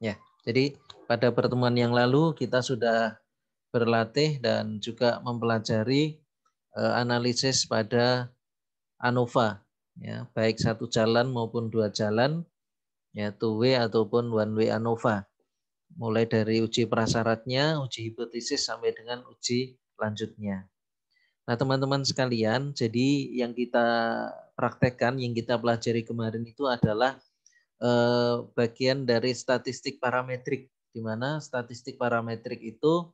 Ya, jadi pada pertemuan yang lalu kita sudah berlatih dan juga mempelajari analisis pada ANOVA, ya, baik satu jalan maupun dua jalan, ya, two way ataupun one way ANOVA. Mulai dari uji prasyaratnya, uji hipotesis sampai dengan uji lanjutnya. Nah, teman-teman sekalian, jadi yang kita praktekkan, yang kita pelajari kemarin itu adalah bagian dari statistik parametrik, di mana statistik parametrik itu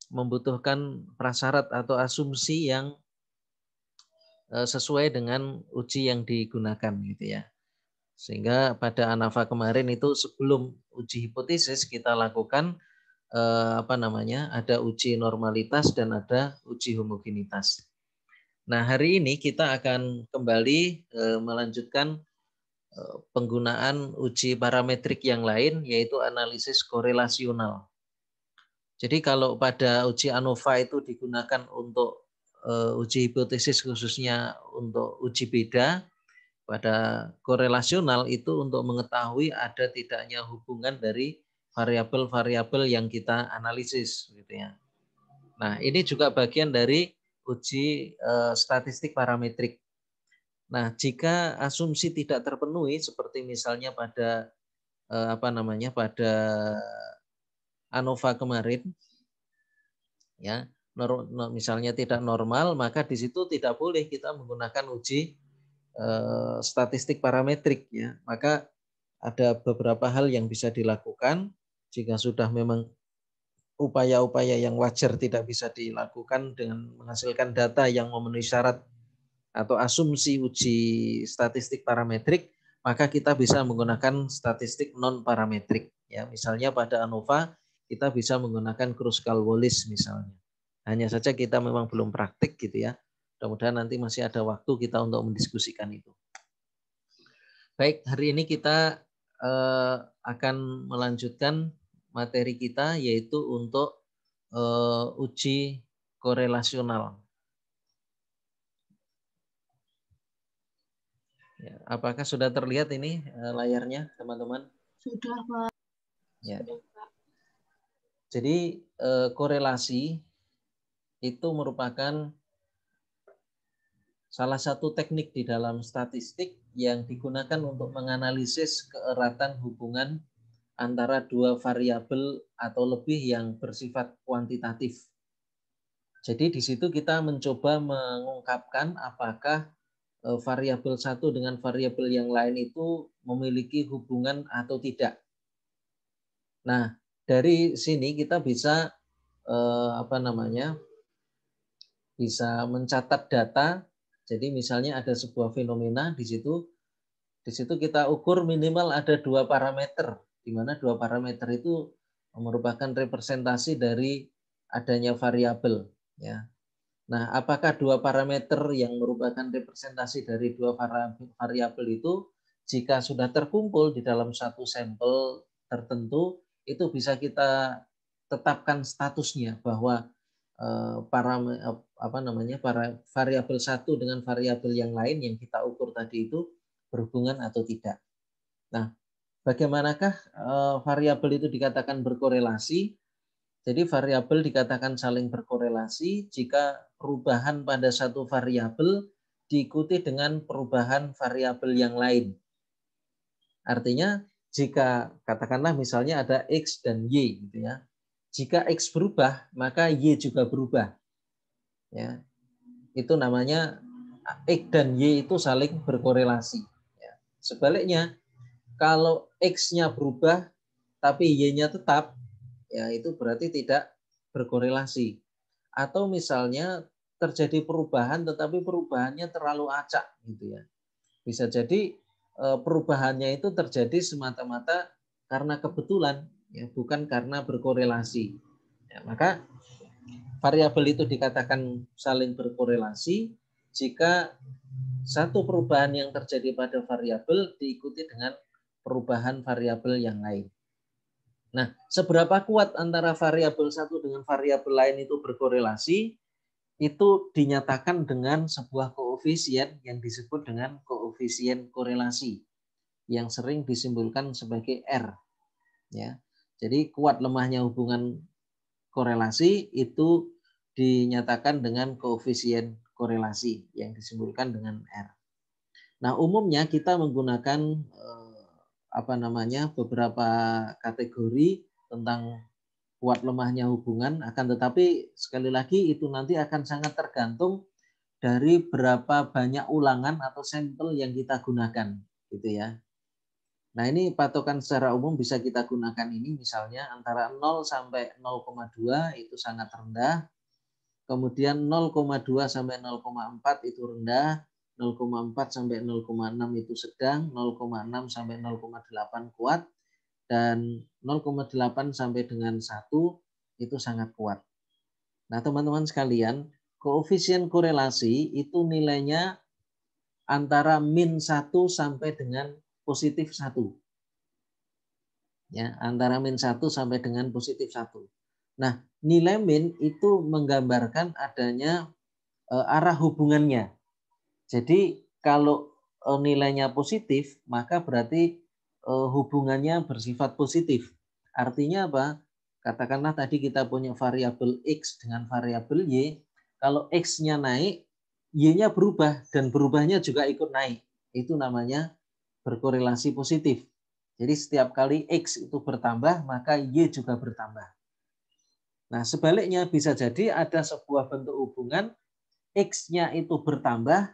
membutuhkan prasyarat atau asumsi yang sesuai dengan uji yang digunakan gitu ya. Sehingga pada ANAVA kemarin itu sebelum uji hipotesis kita lakukan ada uji normalitas dan ada uji homogenitas. Nah, hari ini kita akan kembali melanjutkan penggunaan uji parametrik yang lain, yaitu analisis korelasional. Jadi kalau pada uji ANOVA itu digunakan untuk uji hipotesis khususnya untuk uji beda, pada korelasional itu untuk mengetahui ada tidaknya hubungan dari variabel-variabel yang kita analisis gitu ya. Nah, ini juga bagian dari uji statistik parametrik. Nah, jika asumsi tidak terpenuhi seperti misalnya pada pada ANOVA kemarin, ya, misalnya tidak normal, maka di situ tidak boleh kita menggunakan uji statistik parametrik, ya. Maka ada beberapa hal yang bisa dilakukan jika sudah memang upaya-upaya yang wajar tidak bisa dilakukan dengan menghasilkan data yang memenuhi syarat atau asumsi uji statistik parametrik, maka kita bisa menggunakan statistik non parametrik, ya. Misalnya pada ANOVA kita bisa menggunakan Kruskal-Wallis misalnya. Hanya saja kita memang belum praktik gitu ya. Mudah-mudahan nanti masih ada waktu kita untuk mendiskusikan itu. Baik, hari ini kita akan melanjutkan materi kita yaitu untuk uji korelasional. Ya, apakah sudah terlihat ini layarnya, teman-teman? Sudah, Pak. Ya. Sudah, Pak. Jadi korelasi itu merupakan salah satu teknik di dalam statistik yang digunakan untuk menganalisis keeratan hubungan antara dua variabel atau lebih yang bersifat kuantitatif. Jadi di situ kita mencoba mengungkapkan apakah variabel satu dengan variabel yang lain itu memiliki hubungan atau tidak. Nah, dari sini kita bisa bisa mencatat data. Jadi misalnya ada sebuah fenomena di situ kita ukur minimal ada dua parameter, di mana dua parameter itu merupakan representasi dari adanya variabel, ya. Nah, apakah dua parameter yang merupakan representasi dari dua variabel itu jika sudah terkumpul di dalam satu sampel tertentu, itu bisa kita tetapkan statusnya bahwa variabel satu dengan variabel yang lain yang kita ukur tadi itu berhubungan atau tidak. Nah, bagaimanakah variabel itu dikatakan berkorelasi? Jadi variabel dikatakan saling berkorelasi jika perubahan pada satu variabel diikuti dengan perubahan variabel yang lain. Artinya jika katakanlah misalnya ada X dan Y gitu ya. Jika X berubah, maka Y juga berubah. Ya. Itu namanya X dan Y itu saling berkorelasi. Ya. Sebaliknya, kalau X-nya berubah tapi Y-nya tetap, ya itu berarti tidak berkorelasi. Atau misalnya terjadi perubahan tetapi perubahannya terlalu acak gitu ya. Bisa jadi perubahannya itu terjadi semata-mata karena kebetulan, ya, bukan karena berkorelasi. Ya, maka variabel itu dikatakan saling berkorelasi jika satu perubahan yang terjadi pada variabel diikuti dengan perubahan variabel yang lain. Nah, seberapa kuat antara variabel satu dengan variabel lain itu berkorelasi, itu dinyatakan dengan sebuah koefisien yang disebut dengan koefisien korelasi, yang sering disimbolkan sebagai R. Ya. Jadi kuat lemahnya hubungan korelasi itu dinyatakan dengan koefisien korelasi yang disimbolkan dengan R. Nah, umumnya kita menggunakan beberapa kategori tentang kuat lemahnya hubungan, akan tetapi sekali lagi itu nanti akan sangat tergantung dari berapa banyak ulangan atau sampel yang kita gunakan, gitu ya. Nah, ini patokan secara umum bisa kita gunakan ini misalnya antara 0 sampai 0,2 itu sangat rendah, kemudian 0,2 sampai 0,4 itu rendah, 0,4 sampai 0,6 itu sedang, 0,6 sampai 0,8 kuat, dan 0,8 sampai dengan 1 itu sangat kuat. Nah, teman-teman sekalian, koefisien korelasi itu nilainya antara min 1 sampai dengan positif 1. Ya, antara min 1 sampai dengan positif 1. Nah, nilai min itu menggambarkan adanya arah hubungannya. Jadi kalau nilainya positif, maka berarti hubungannya bersifat positif. Artinya apa? Katakanlah tadi kita punya variabel X dengan variabel Y. Kalau X-nya naik, Y-nya berubah dan berubahnya juga ikut naik. Itu namanya berkorelasi positif. Jadi setiap kali X itu bertambah, maka Y juga bertambah. Nah, sebaliknya bisa jadi ada sebuah bentuk hubungan X-nya itu bertambah,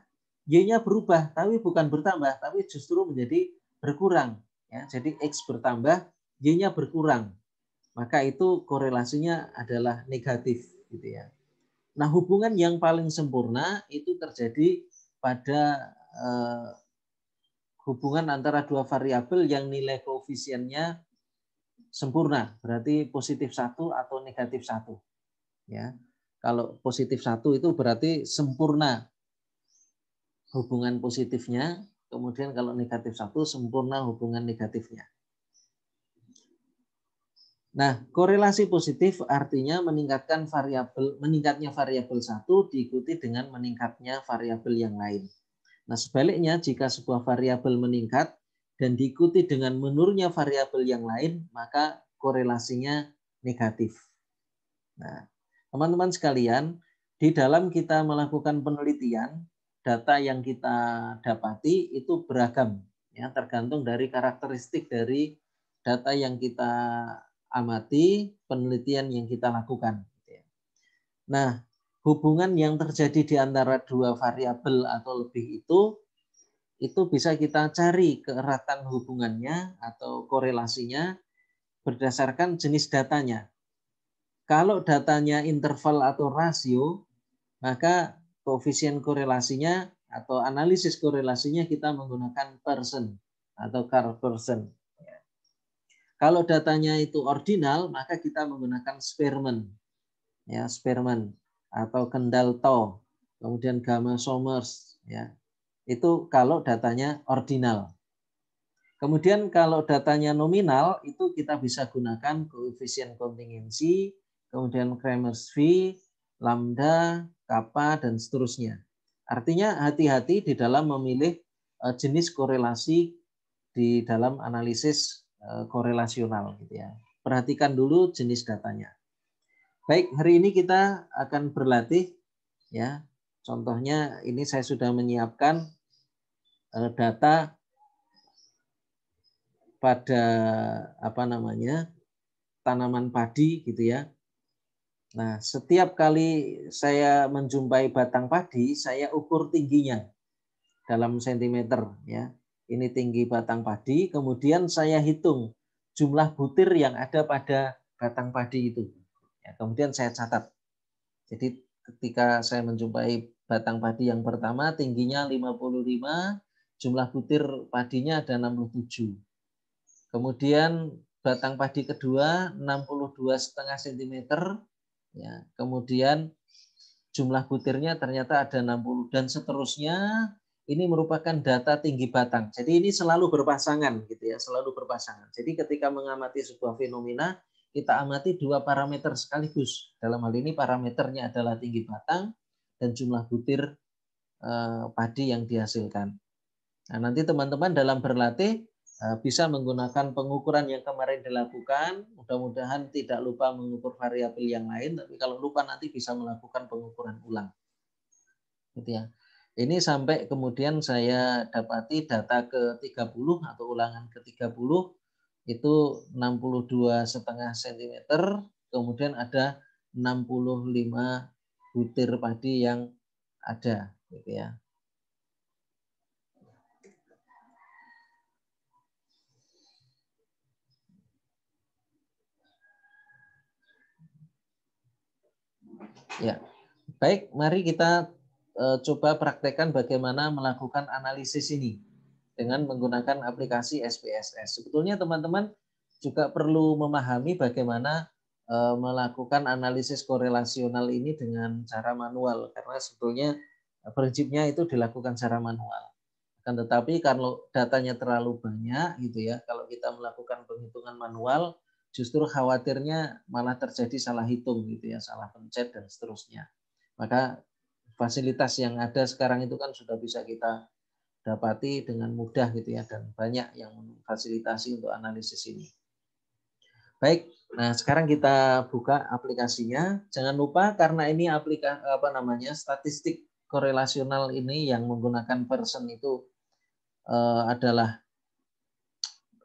Y-nya berubah, tapi bukan bertambah, tapi justru menjadi berkurang. Ya, jadi X bertambah, Y-nya berkurang. Maka itu korelasinya adalah negatif, gitu ya. Nah, hubungan yang paling sempurna itu terjadi pada hubungan antara dua variabel yang nilai koefisiennya sempurna, berarti positif 1 atau negatif 1. Ya. Kalau positif 1 itu berarti sempurna hubungan positifnya, kemudian kalau negatif 1 sempurna hubungan negatifnya. Nah, korelasi positif artinya meningkatnya variabel 1 diikuti dengan meningkatnya variabel yang lain. Nah, sebaliknya jika sebuah variabel meningkat dan diikuti dengan menurunnya variabel yang lain, maka korelasinya negatif. Nah, teman-teman sekalian, di dalam kita melakukan penelitian, data yang kita dapati itu beragam, ya, tergantung dari karakteristik dari data yang kita amati, penelitian yang kita lakukan. Nah, hubungan yang terjadi di antara dua variabel atau lebih itu bisa kita cari keeratan hubungannya atau korelasinya berdasarkan jenis datanya. Kalau datanya interval atau rasio, maka koefisien korelasinya atau analisis korelasinya kita menggunakan person atau Karl person. Kalau datanya itu ordinal, maka kita menggunakan Spearman, ya, Spearman atau Kendall Tau, kemudian Gamma Somers, ya. Itu kalau datanya ordinal. Kemudian kalau datanya nominal, itu kita bisa gunakan koefisien kontingensi, kemudian Kramers V, lambda, kappa, dan seterusnya. Artinya hati-hati di dalam memilih jenis korelasi di dalam analisis korelasional, gitu ya. Perhatikan dulu jenis datanya. Baik, hari ini kita akan berlatih, ya. Contohnya ini saya sudah menyiapkan data pada tanaman padi, gitu ya. Nah, setiap kali saya menjumpai batang padi, saya ukur tingginya dalam sentimeter, ya. Ini tinggi batang padi, kemudian saya hitung jumlah butir yang ada pada batang padi itu. Ya, kemudian saya catat. Jadi ketika saya menjumpai batang padi yang pertama tingginya 55, jumlah butir padinya ada 67. Kemudian batang padi kedua 62,5 cm, ya. Kemudian jumlah butirnya ternyata ada 60 dan seterusnya. Ini merupakan data tinggi batang. Jadi ini selalu berpasangan, gitu ya, selalu berpasangan. Jadi ketika mengamati sebuah fenomena, kita amati dua parameter sekaligus. Dalam hal ini parameternya adalah tinggi batang dan jumlah butir padi yang dihasilkan. Nah, nanti teman-teman dalam berlatih bisa menggunakan pengukuran yang kemarin dilakukan. Mudah-mudahan tidak lupa mengukur variabel yang lain, tapi kalau lupa nanti bisa melakukan pengukuran ulang. Gitu ya. Ini sampai kemudian saya dapati data ke-30 atau ulangan ke-30 itu 62,5 cm, kemudian ada 65 butir padi yang ada, gitu ya. Ya, baik, mari kita coba praktekkan bagaimana melakukan analisis ini dengan menggunakan aplikasi SPSS. Sebetulnya teman-teman juga perlu memahami bagaimana melakukan analisis korelasional ini dengan cara manual, karena sebetulnya prinsipnya itu dilakukan secara manual. Akan tetapi kalau datanya terlalu banyak gitu ya, kalau kita melakukan penghitungan manual, justru khawatirnya malah terjadi salah hitung gitu ya, salah pencet dan seterusnya. Maka fasilitas yang ada sekarang itu kan sudah bisa kita dapati dengan mudah gitu ya, dan banyak yang memfasilitasi untuk analisis ini. Baik, nah sekarang kita buka aplikasinya. Jangan lupa karena ini statistik korelasional ini yang menggunakan Pearson itu adalah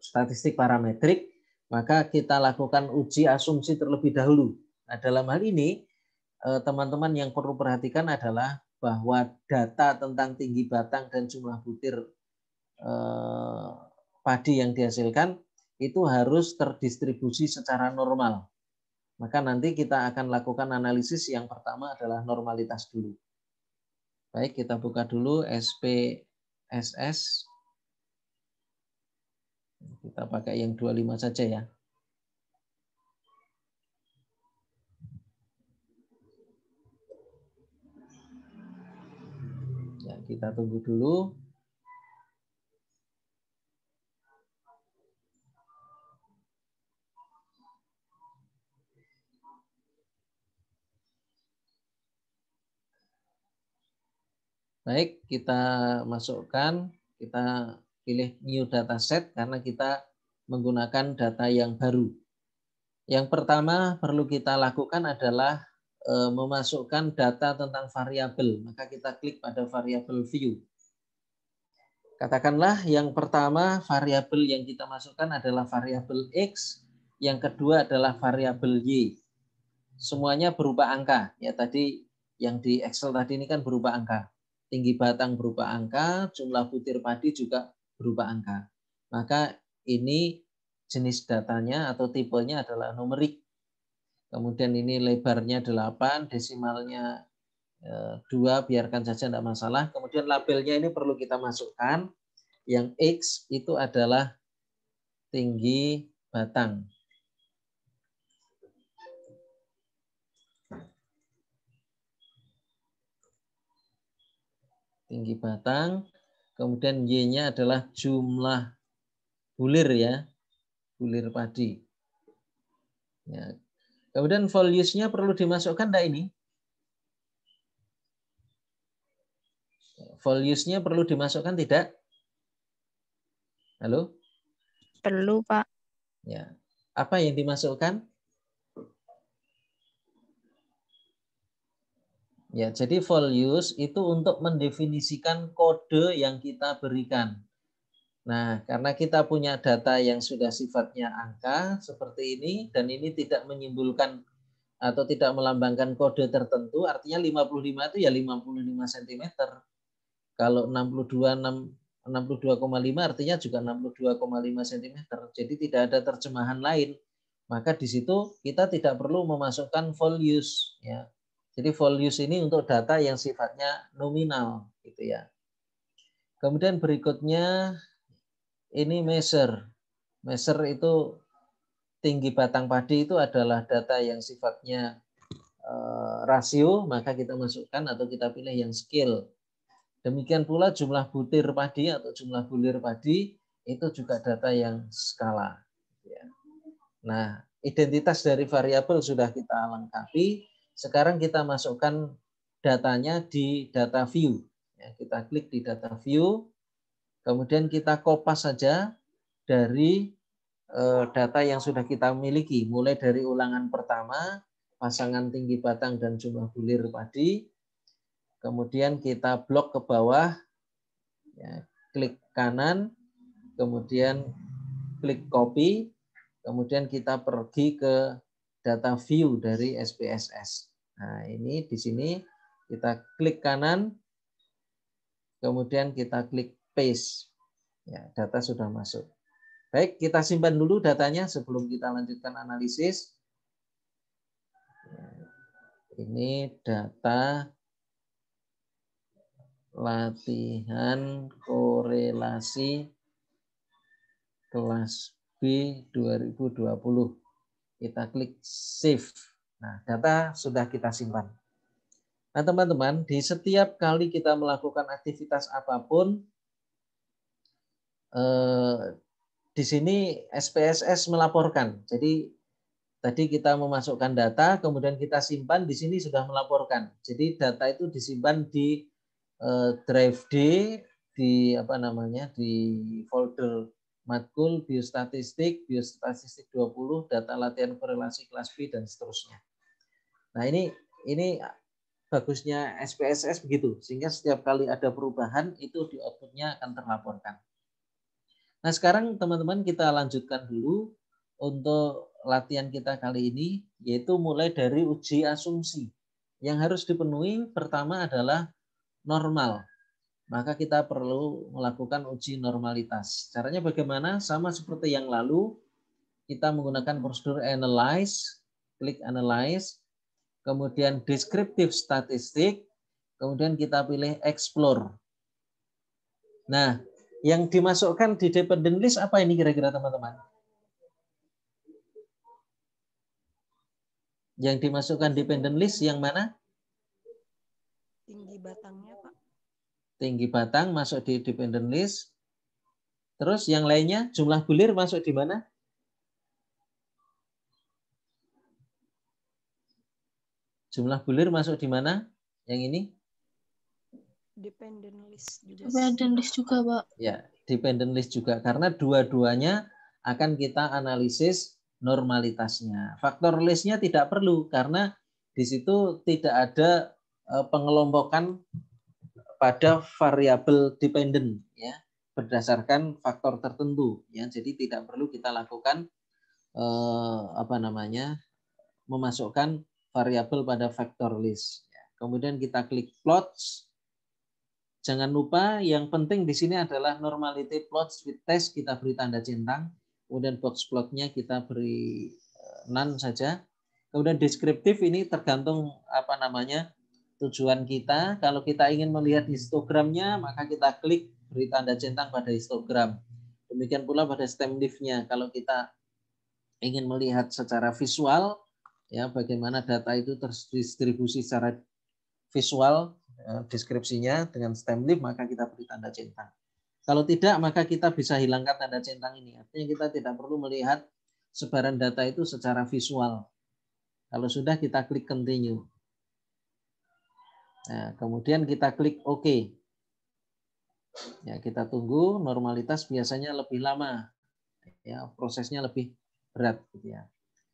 statistik parametrik, maka kita lakukan uji asumsi terlebih dahulu. Nah, dalam hal ini teman-teman yang perlu perhatikan adalah bahwa data tentang tinggi batang dan jumlah butir padi yang dihasilkan itu harus terdistribusi secara normal. Maka nanti kita akan lakukan analisis. Yang pertama adalah normalitas dulu. Baik, kita buka dulu SPSS. Kita pakai yang 25 saja ya. Ya, kita tunggu dulu. Baik, kita masukkan, kita pilih new dataset karena kita menggunakan data yang baru. Yang pertama perlu kita lakukan adalah memasukkan data tentang variabel. Maka kita klik pada variabel view. Katakanlah yang pertama variabel yang kita masukkan adalah variabel X, yang kedua adalah variabel Y. Semuanya berupa angka. Ya, tadi yang di Excel tadi ini kan berupa angka. Tinggi batang berupa angka, jumlah butir padi juga berupa angka. Maka ini jenis datanya atau tipenya adalah numerik. Kemudian ini lebarnya 8, desimalnya 2, biarkan saja tidak masalah. Kemudian labelnya ini perlu kita masukkan. Yang X itu adalah tinggi batang. Tinggi batang. Kemudian Y-nya adalah jumlah bulir ya, bulir padi. Ya. Kemudian values-nya perlu dimasukkan enggak ini? Values-nya perlu dimasukkan tidak? Halo? Perlu, Pak. Ya. Apa yang dimasukkan? Ya, jadi values itu untuk mendefinisikan kode yang kita berikan. Nah, karena kita punya data yang sudah sifatnya angka seperti ini, dan ini tidak menyimpulkan atau tidak melambangkan kode tertentu, artinya 55 itu ya 55 cm. Kalau 62,5 artinya juga 62,5 cm. Jadi tidak ada terjemahan lain. Maka di situ kita tidak perlu memasukkan values ya. Jadi values ini untuk data yang sifatnya nominal gitu ya. Kemudian berikutnya ini measure. Measure itu tinggi batang padi itu adalah data yang sifatnya rasio, maka kita masukkan atau kita pilih yang scale. Demikian pula jumlah butir padi atau jumlah bulir padi itu juga data yang skala. Nah, identitas dari variabel sudah kita lengkapi. Sekarang kita masukkan datanya di data view. Ya, kita klik di data view, kemudian kita kopas saja dari data yang sudah kita miliki, mulai dari ulangan pertama, pasangan tinggi batang dan jumlah bulir padi, kemudian kita blok ke bawah, ya, klik kanan, kemudian klik copy, kemudian kita pergi ke data view dari SPSS. Nah, ini di sini kita klik kanan, kemudian kita klik paste. Ya, data sudah masuk. Baik, kita simpan dulu datanya sebelum kita lanjutkan analisis. Ini data latihan korelasi kelas B 2020. Kita klik save. Nah, data sudah kita simpan. Nah, teman-teman, di setiap kali kita melakukan aktivitas apapun, di sini SPSS melaporkan. Jadi tadi kita memasukkan data, kemudian kita simpan, di sini sudah melaporkan. Jadi data itu disimpan di drive D, di di folder matkul biostatistik 20, data latihan korelasi kelas B dan seterusnya. Nah, ini bagusnya SPSS begitu, sehingga setiap kali ada perubahan itu di output-nya akan terlaporkan. Nah, sekarang teman-teman kita lanjutkan dulu untuk latihan kita kali ini, yaitu mulai dari uji asumsi. Yang harus dipenuhi pertama adalah normal. Maka kita perlu melakukan uji normalitas. Caranya bagaimana? Sama seperti yang lalu, kita menggunakan prosedur analyze, klik analyze, kemudian descriptive statistik, kemudian kita pilih explore. Nah, yang dimasukkan di dependent list apa ini kira-kira teman-teman? Yang dimasukkan dependent list yang mana? Tinggi batangnya, Pak. Tinggi batang masuk di dependent list. Terus yang lainnya, jumlah bulir masuk di mana? Jumlah bulir masuk di mana? Yang ini? Dependent list juga. Dependent list juga, Pak. Ya, dependent list juga. Karena dua-duanya akan kita analisis normalitasnya. Faktor listnya tidak perlu karena di situ tidak ada pengelompokan pada variabel dependent, ya, berdasarkan faktor tertentu, ya. Jadi tidak perlu kita lakukan memasukkan variabel pada factor list. Kemudian kita klik plots. Jangan lupa yang penting di sini adalah normality plots with test, kita beri tanda centang. Kemudian box plotnya kita beri none saja. Kemudian deskriptif ini tergantung tujuan kita. Kalau kita ingin melihat histogramnya, maka kita klik beri tanda centang pada histogram. Demikian pula pada stem leaf-nya. Kalau kita ingin melihat secara visual, ya, bagaimana data itu terdistribusi secara visual, deskripsinya dengan stem leaf, maka kita beri tanda centang. Kalau tidak, maka kita bisa hilangkan tanda centang ini. Artinya kita tidak perlu melihat sebaran data itu secara visual. Kalau sudah, kita klik continue. Nah, kemudian kita klik OK. Ya, kita tunggu. Normalitas biasanya lebih lama, ya, prosesnya lebih berat, gitu ya.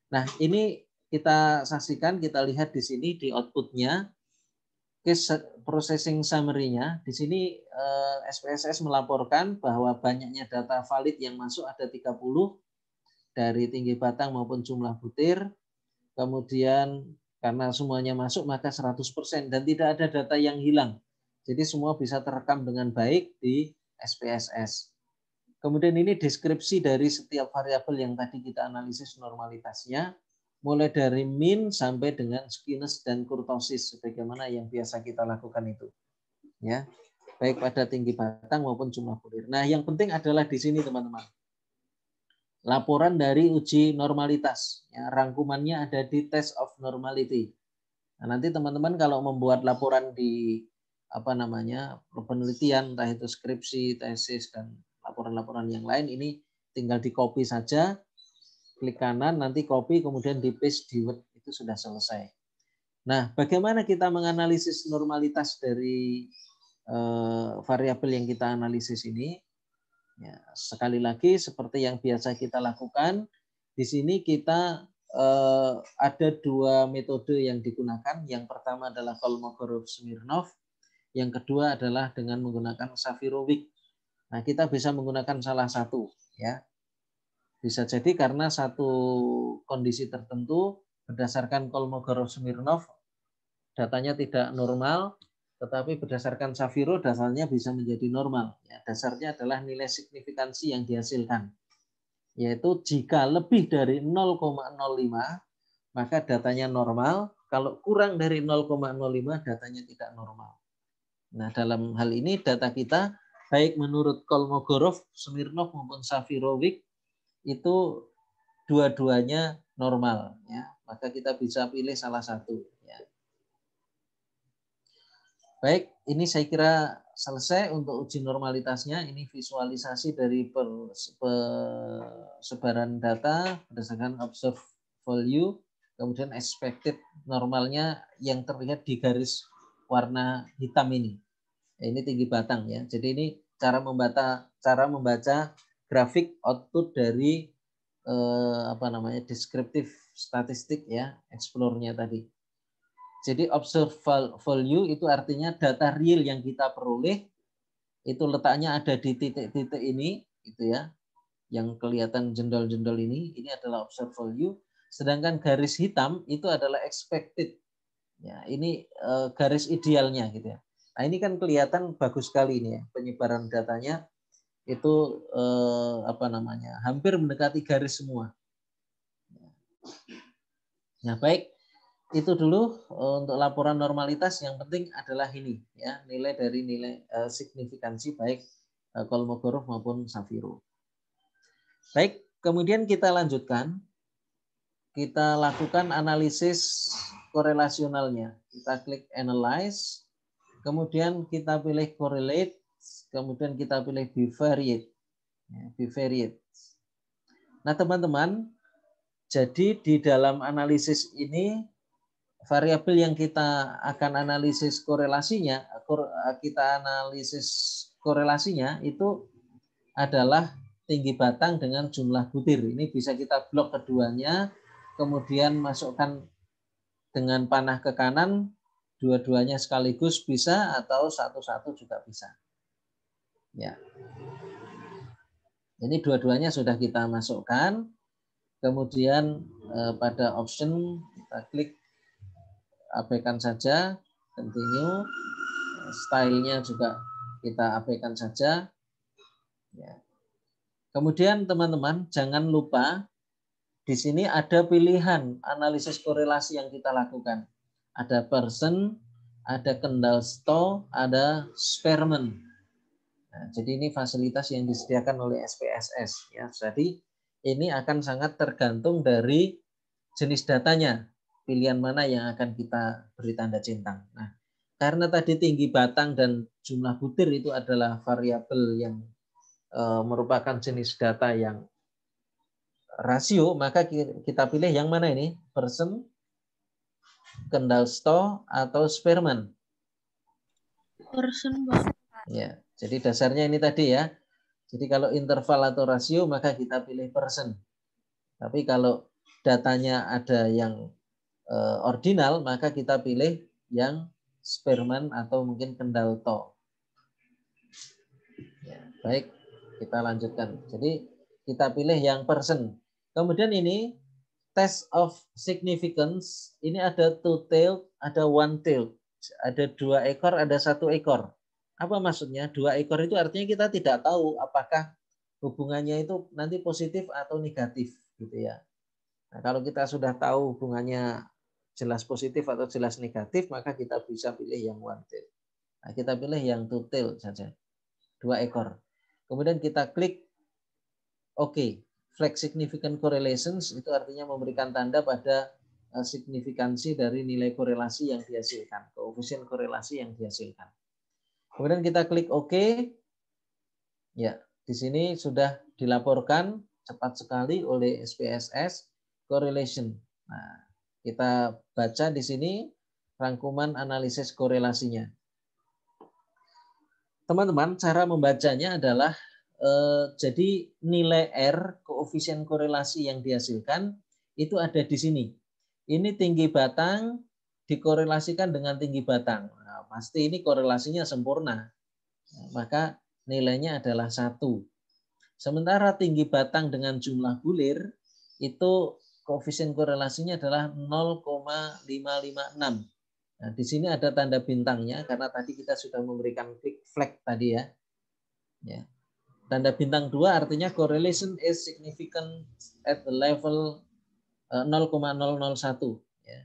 Nah, ini kita saksikan, kita lihat di sini di outputnya. Case processing summary-nya, di sini SPSS melaporkan bahwa banyaknya data valid yang masuk ada 30 dari tinggi batang maupun jumlah butir. Kemudian karena semuanya masuk maka 100% dan tidak ada data yang hilang. Jadi semua bisa terekam dengan baik di SPSS. Kemudian ini deskripsi dari setiap variabel yang tadi kita analisis normalitasnya, mulai dari mean sampai dengan skewness dan kurtosis sebagaimana yang biasa kita lakukan itu, ya, baik pada tinggi batang maupun jumlah bulir. Nah, yang penting adalah di sini teman-teman, laporan dari uji normalitas, ya, rangkumannya ada di test of normality. Nah, nanti teman-teman kalau membuat laporan di penelitian, entah itu skripsi, tesis, dan laporan-laporan yang lain, ini tinggal di copy saja, klik kanan, nanti copy, kemudian di paste di Word, itu sudah selesai. Nah, bagaimana kita menganalisis normalitas dari variabel yang kita analisis ini? Ya, sekali lagi seperti yang biasa kita lakukan, di sini kita ada dua metode yang digunakan. Yang pertama adalah Kolmogorov-Smirnov, yang kedua adalah dengan menggunakan Safirovic. Nah, kita bisa menggunakan salah satu, ya. Bisa jadi karena satu kondisi tertentu berdasarkan Kolmogorov-Smirnov datanya tidak normal, tetapi berdasarkan Saviro dasarnya bisa menjadi normal. Ya, dasarnya adalah nilai signifikansi yang dihasilkan. Yaitu jika lebih dari 0,05 maka datanya normal, kalau kurang dari 0,05 datanya tidak normal. Nah, dalam hal ini data kita baik menurut Kolmogorov, Smirnov maupun Safirovic itu dua-duanya normal, ya. Maka kita bisa pilih salah satu, ya. Baik, ini saya kira selesai untuk uji normalitasnya. Ini visualisasi dari persebaran data berdasarkan observed value, kemudian expected normalnya yang terlihat di garis warna hitam ini. Ini tinggi batang, ya. Jadi ini cara membaca grafik output dari deskriptif statistik, ya, explore-nya tadi. Jadi observed value itu artinya data real yang kita peroleh itu letaknya ada di titik-titik ini, gitu ya, yang kelihatan jendol-jendol ini adalah observed value. Sedangkan garis hitam itu adalah expected. Ya, ini garis idealnya, gitu ya. Nah, ini kan kelihatan bagus sekali ini, ya, penyebaran datanya itu hampir mendekati garis semua. Nah, baik. Itu dulu untuk laporan normalitas. Yang penting adalah ini, ya, nilai dari nilai signifikansi baik Kolmogorov maupun Saviro. Baik, kemudian kita lanjutkan, kita lakukan analisis korelasionalnya. Kita klik analyze, kemudian kita pilih correlate, kemudian kita pilih bivariate, ya, bivariate. Nah, teman-teman, jadi di dalam analisis ini variabel yang kita akan analisis korelasinya itu adalah tinggi batang dengan jumlah butir. Ini bisa kita blok keduanya, kemudian masukkan dengan panah ke kanan, dua-duanya sekaligus bisa, atau satu-satu juga bisa. Ya. Ini dua-duanya sudah kita masukkan. Kemudian pada option kita klik abaikan saja, continue, stylenya juga kita abaikan saja. Ya. Kemudian teman-teman jangan lupa di sini ada pilihan analisis korelasi yang kita lakukan. Ada Pearson, ada Kendall-Stowe, ada Spearman. Nah, jadi ini fasilitas yang disediakan oleh SPSS. Ya. Jadi ini akan sangat tergantung dari jenis datanya. Pilihan mana yang akan kita beri tanda centang. Nah, karena tadi tinggi batang dan jumlah butir itu adalah variabel yang merupakan jenis data yang rasio, maka kita pilih yang mana ini? Pearson, Kendall-Stowe, atau Spearman? Pearson, Pak. Ya, jadi dasarnya ini tadi, ya. Jadi kalau interval atau rasio maka kita pilih Pearson. Tapi kalau datanya ada yang ordinal, maka kita pilih yang Spearman atau mungkin Kendall-Stowe. Ya, baik, kita lanjutkan. Jadi kita pilih yang Pearson. Kemudian ini test of significance. Ini ada two tail, ada one tail. Ada 2 ekor, ada 1 ekor. Apa maksudnya? 2 ekor itu artinya kita tidak tahu apakah hubungannya itu nanti positif atau negatif, gitu ya. Nah, kalau kita sudah tahu hubungannya jelas positif atau jelas negatif, maka kita bisa pilih yang one tail. Nah, kita pilih yang two tail saja, 2 ekor. Kemudian kita klik OK. Flag significant correlations itu artinya memberikan tanda pada signifikansi dari nilai korelasi yang dihasilkan, koefisien korelasi yang dihasilkan. Kemudian kita klik OK. Ya, di sini sudah dilaporkan cepat sekali oleh SPSS correlation. Nah, kita baca di sini rangkuman analisis korelasinya. Teman-teman, cara membacanya adalah Jadi nilai R, koefisien korelasi yang dihasilkan, itu ada di sini. Ini tinggi batang dikorelasikan dengan tinggi batang. Nah, pasti ini korelasinya sempurna. Nah, maka nilainya adalah 1. Sementara tinggi batang dengan jumlah bulir, itu koefisien korelasinya adalah 0,556. Nah, di sini ada tanda bintangnya, karena tadi kita sudah memberikan klik flag tadi ya. Tanda bintang 2 artinya correlation is significant at the level 0,001. Ya.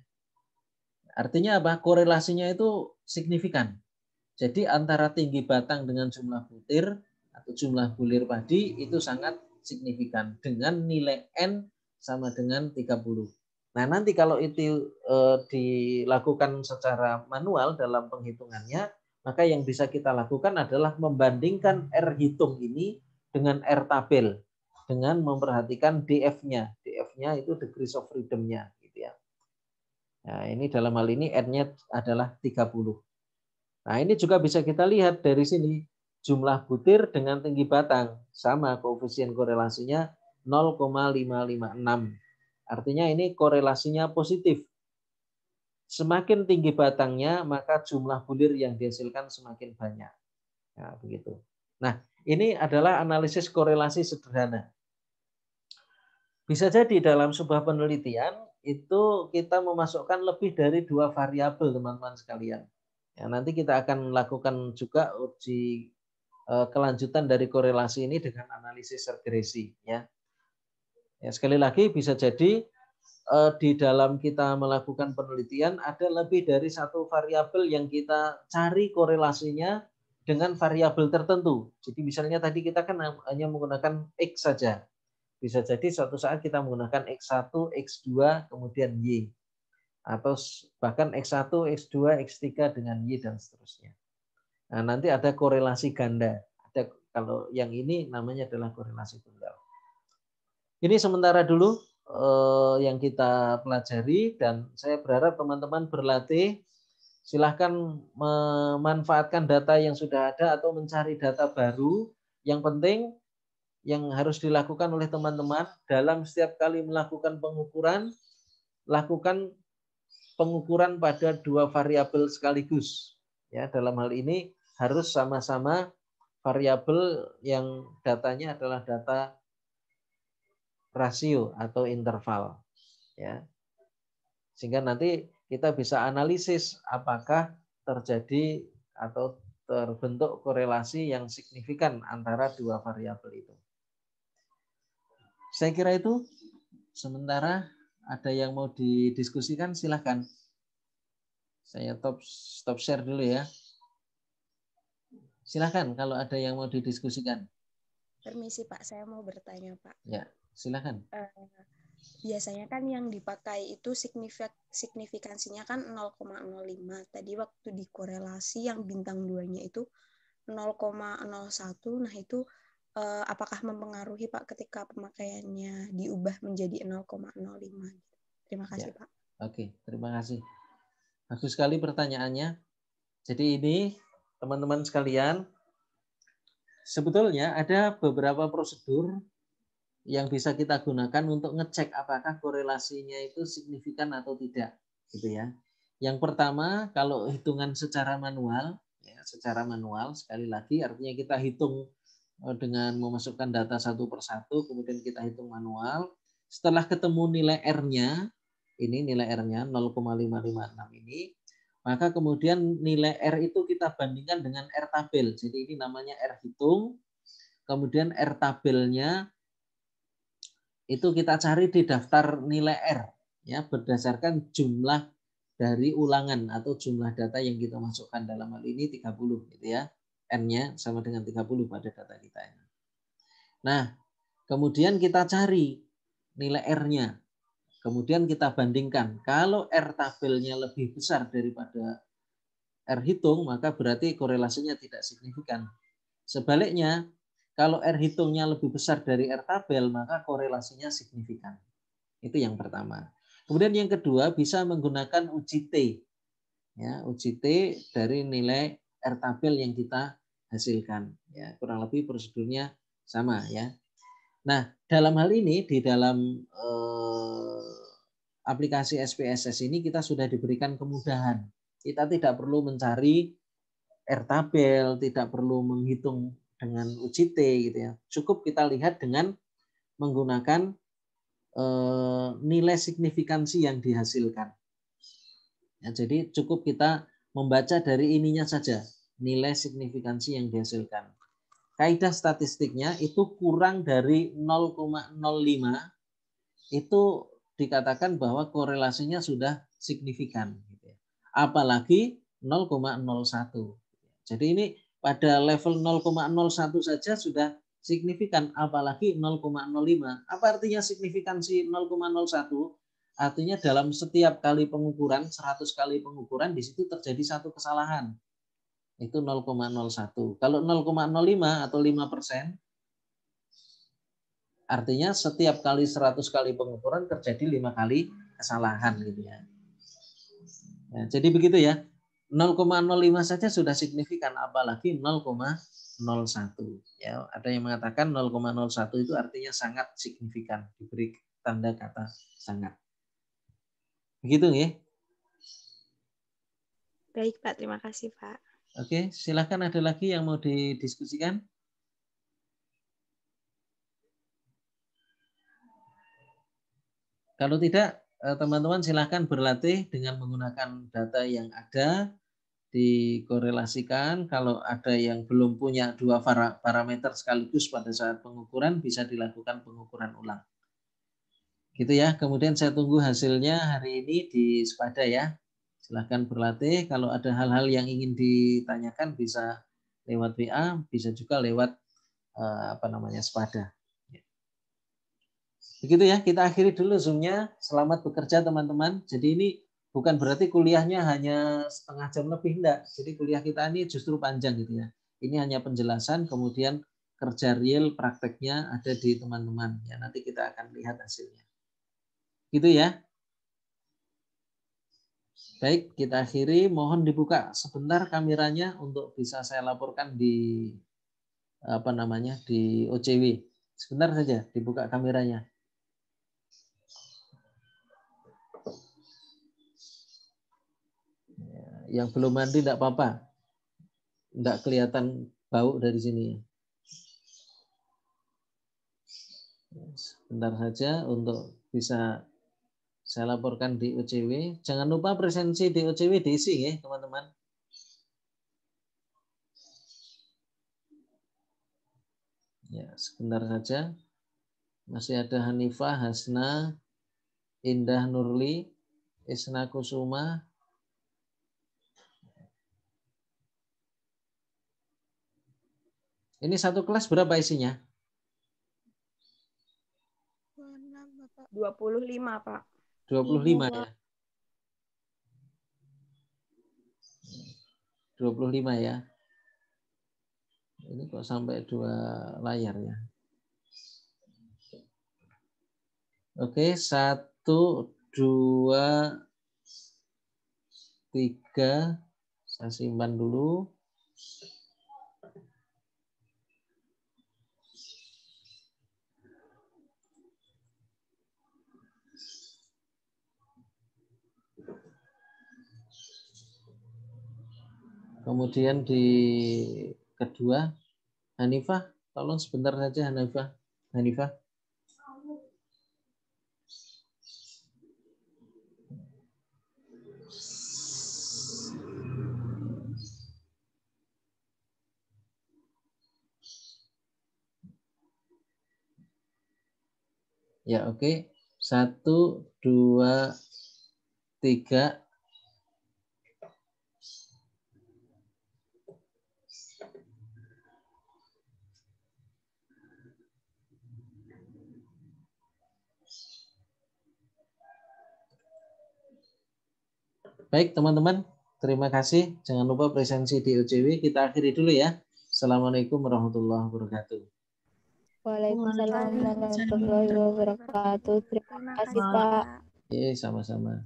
Artinya apa? Korelasinya itu signifikan. Jadi antara tinggi batang dengan jumlah butir atau jumlah bulir padi itu sangat signifikan dengan nilai N sama dengan 30. Nah, nanti kalau itu dilakukan secara manual dalam penghitungannya, maka yang bisa kita lakukan adalah membandingkan R hitung ini dengan R tabel dengan memperhatikan DF-nya. DF-nya itu degrees of freedom-nya gitu ya. Nah, ini dalam hal ini R-nya adalah 30. Nah, ini juga bisa kita lihat dari sini. Jumlah butir dengan tinggi batang sama, koefisien korelasinya 0,556. Artinya ini korelasinya positif. Semakin tinggi batangnya, maka jumlah bulir yang dihasilkan semakin banyak. Nah, begitu. Nah, ini adalah analisis korelasi sederhana. Bisa jadi dalam sebuah penelitian itu kita memasukkan lebih dari 2 variabel, teman-teman sekalian. Ya, nanti kita akan melakukan juga uji kelanjutan dari korelasi ini dengan analisis regresi. Ya, sekali lagi bisa jadi di dalam kita melakukan penelitian ada lebih dari 1 variabel yang kita cari korelasinya dengan variabel tertentu. Jadi misalnya tadi kita kan hanya menggunakan X saja. Bisa jadi suatu saat kita menggunakan X1, X2, kemudian Y. Atau bahkan X1, X2, X3 dengan Y dan seterusnya. Nah, nanti ada korelasi ganda. Ada, kalau yang ini namanya adalah korelasi tunggal. Ini sementara dulu yang kita pelajari, dan saya berharap teman-teman berlatih. Silahkan memanfaatkan data yang sudah ada atau mencari data baru. Yang penting yang harus dilakukan oleh teman-teman dalam setiap kali melakukan pengukuran, lakukan pengukuran pada 2 variabel sekaligus. Ya, dalam hal ini harus sama-sama variabel yang datanya adalah data rasio atau interval, ya, sehingga nanti kita bisa analisis apakah terjadi atau terbentuk korelasi yang signifikan antara 2 variabel itu. Saya kira itu. Sementara ada yang mau didiskusikan, silahkan. Saya stop share dulu ya. Silahkan kalau ada yang mau didiskusikan. Permisi Pak, saya mau bertanya Pak. Ya, silahkan. Biasanya kan yang dipakai itu signifikansinya kan 0,05. Tadi waktu dikorelasi yang bintang 2-nya itu 0,01. Nah itu apakah mempengaruhi Pak ketika pemakaiannya diubah menjadi 0,05? Terima kasih Ya. Pak. Oke, terima kasih. Bagus sekali pertanyaannya. Jadi ini teman-teman sekalian, sebetulnya ada beberapa prosedur yang bisa kita gunakan untuk ngecek apakah korelasinya itu signifikan atau tidak, gitu ya. Yang pertama, kalau hitungan secara manual, ya, secara manual sekali lagi artinya kita hitung dengan memasukkan data satu persatu, kemudian kita hitung manual. Setelah ketemu nilai R-nya, ini nilai R-nya 0,556 ini, maka kemudian nilai R itu kita bandingkan dengan R tabel. Jadi ini namanya R hitung, kemudian R tabelnya itu kita cari di daftar nilai R, ya, berdasarkan jumlah dari ulangan atau jumlah data yang kita masukkan. Dalam hal ini 30 gitu ya. N-nya sama dengan 30 pada data kita. Nah, kemudian kita cari nilai R-nya. Kemudian kita bandingkan. Kalau R tabelnya lebih besar daripada R hitung, maka berarti korelasinya tidak signifikan. Sebaliknya, kalau R hitungnya lebih besar dari R tabel, maka korelasinya signifikan. Itu yang pertama. Kemudian yang kedua, bisa menggunakan uji T. Ya, uji T dari nilai R tabel yang kita hasilkan. Ya, kurang lebih prosedurnya Sama ya. Nah, dalam hal ini di dalam aplikasi SPSS ini kita sudah diberikan kemudahan. Kita tidak perlu mencari R-tabel, tidak perlu menghitung dengan UJT gitu ya. Cukup kita lihat dengan menggunakan nilai signifikansi yang dihasilkan. Ya, jadi cukup kita membaca dari ininya saja, nilai signifikansi yang dihasilkan. Kaidah statistiknya itu kurang dari 0,05 itu dikatakan bahwa korelasinya sudah signifikan. Apalagi 0,01. Jadi ini pada level 0,01 saja sudah signifikan, apalagi 0,05. Apa artinya signifikansi 0,01? Artinya dalam setiap kali pengukuran, 100 kali pengukuran, di situ terjadi satu kesalahan. Itu 0,01. Kalau 0,05 atau 5%, artinya setiap kali 100 kali pengukuran terjadi 5 kali kesalahan gitu ya. Ya, jadi begitu ya. 0,05 saja sudah signifikan, apalagi 0,01. Ya, ada yang mengatakan 0,01 itu artinya sangat signifikan, diberi tanda kata sangat. Begitu ya. Baik Pak, terima kasih Pak. Oke, silakan, ada lagi yang mau didiskusikan? Kalau tidak, teman-teman silakan berlatih dengan menggunakan data yang ada, dikorelasikan. Kalau ada yang belum punya dua parameter sekaligus pada saat pengukuran, bisa dilakukan pengukuran ulang. Gitu ya. Kemudian saya tunggu hasilnya hari ini di Spada ya. Silahkan berlatih. Kalau ada hal-hal yang ingin ditanyakan bisa lewat WA, bisa juga lewat Spada. Begitu ya, kita akhiri dulu Zoom-nya. Selamat bekerja teman-teman. Jadi ini bukan berarti kuliahnya hanya setengah jam lebih, enggak. Jadi kuliah kita ini justru panjang gitu ya. Ini hanya penjelasan, kemudian kerja real prakteknya ada di teman-teman. Ya, nanti kita akan lihat hasilnya. Gitu ya. Baik, kita akhiri. Mohon dibuka sebentar kameranya untuk bisa saya laporkan di di OCW. Sebentar saja dibuka kameranya. Yang belum mandi tidak apa-apa. Tidak kelihatan bau dari sini. Sebentar saja untuk bisa saya laporkan di OCW. Jangan lupa presensi di OCW diisi ya, teman-teman. Ya, sebentar saja. Masih ada Hanifah, Hasna, Indah Nurli, Isna Kusuma. Ini satu kelas berapa isinya? 25, Pak. 25 ya. 25 ya. Ini kok sampai 2 layar ya. Oke, 1, 2, 3. Saya simpan dulu. Kemudian di kedua, Hanifah, tolong sebentar saja Hanifah. Ya, oke. 1, 2, 3. Baik, teman-teman. Terima kasih. Jangan lupa presensi di OCW. Kita akhiri dulu ya. Assalamualaikum warahmatullahi wabarakatuh. Waalaikumsalam warahmatullahi wabarakatuh. Terima kasih, Pak. Oke, sama-sama.